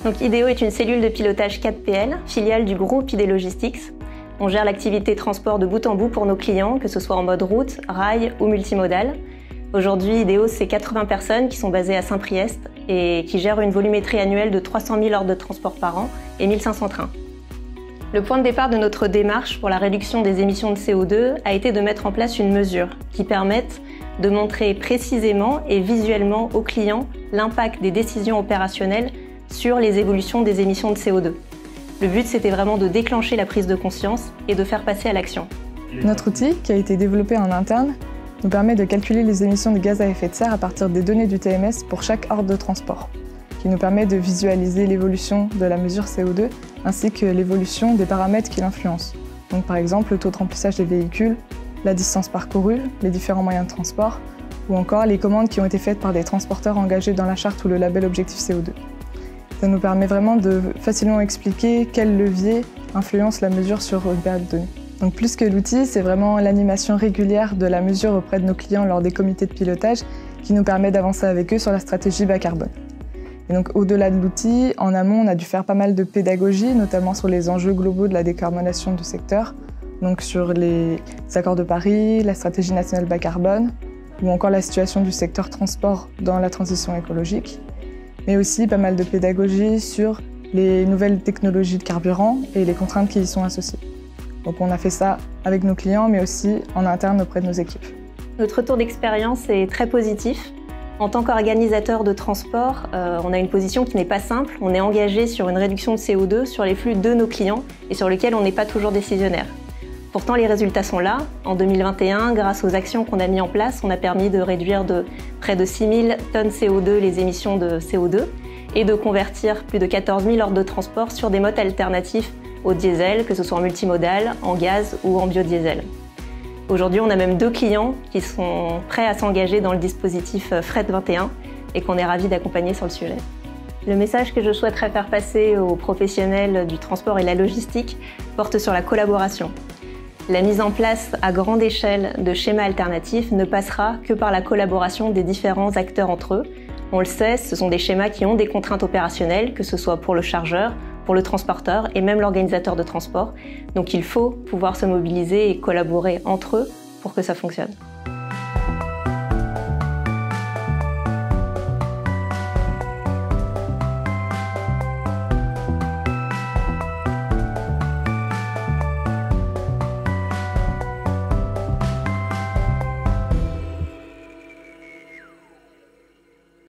Donc IDEO est une cellule de pilotage 4PL, filiale du groupe ID Logistics. On gère l'activité transport de bout en bout pour nos clients, que ce soit en mode route, rail ou multimodal. Aujourd'hui, IDEO, c'est 80 personnes qui sont basées à Saint-Priest et qui gèrent une volumétrie annuelle de 300 000 ordres de transport par an et 1500 trains. Le point de départ de notre démarche pour la réduction des émissions de CO2 a été de mettre en place une mesure qui permette de montrer précisément et visuellement aux clients l'impact des décisions opérationnelles sur les évolutions des émissions de CO2. Le but, c'était vraiment de déclencher la prise de conscience et de faire passer à l'action. Notre outil, qui a été développé en interne, nous permet de calculer les émissions de gaz à effet de serre à partir des données du TMS pour chaque ordre de transport, qui nous permet de visualiser l'évolution de la mesure CO2 ainsi que l'évolution des paramètres qui l'influencent. Donc par exemple le taux de remplissage des véhicules, la distance parcourue, les différents moyens de transport ou encore les commandes qui ont été faites par des transporteurs engagés dans la charte ou le label Objectif CO2. Ça nous permet vraiment de facilement expliquer quel levier influence la mesure sur une période donnée. Donc plus que l'outil, c'est vraiment l'animation régulière de la mesure auprès de nos clients lors des comités de pilotage qui nous permet d'avancer avec eux sur la stratégie bas carbone. Et donc au-delà de l'outil, en amont, on a dû faire pas mal de pédagogie, notamment sur les enjeux globaux de la décarbonation du secteur, donc sur les accords de Paris, la stratégie nationale bas carbone, ou encore la situation du secteur transport dans la transition écologique, mais aussi pas mal de pédagogie sur les nouvelles technologies de carburant et les contraintes qui y sont associées. Donc on a fait ça avec nos clients, mais aussi en interne auprès de nos équipes. Notre retour d'expérience est très positif. En tant qu'organisateur de transport, on a une position qui n'est pas simple. On est engagé sur une réduction de CO2 sur les flux de nos clients et sur lesquels on n'est pas toujours décisionnaire. Pourtant, les résultats sont là. En 2021, grâce aux actions qu'on a mises en place, on a permis de réduire de près de 6 000 tonnes CO2 les émissions de CO2 et de convertir plus de 14 000 ordres de transport sur des modes alternatifs au diesel, que ce soit en multimodal, en gaz ou en biodiesel. Aujourd'hui, on a même 2 clients qui sont prêts à s'engager dans le dispositif Fret 21 et qu'on est ravis d'accompagner sur le sujet. Le message que je souhaiterais faire passer aux professionnels du transport et de la logistique porte sur la collaboration. La mise en place à grande échelle de schémas alternatifs ne passera que par la collaboration des différents acteurs entre eux. On le sait, ce sont des schémas qui ont des contraintes opérationnelles, que ce soit pour le chargeur, pour le transporteur et même l'organisateur de transport. Donc il faut pouvoir se mobiliser et collaborer entre eux pour que ça fonctionne.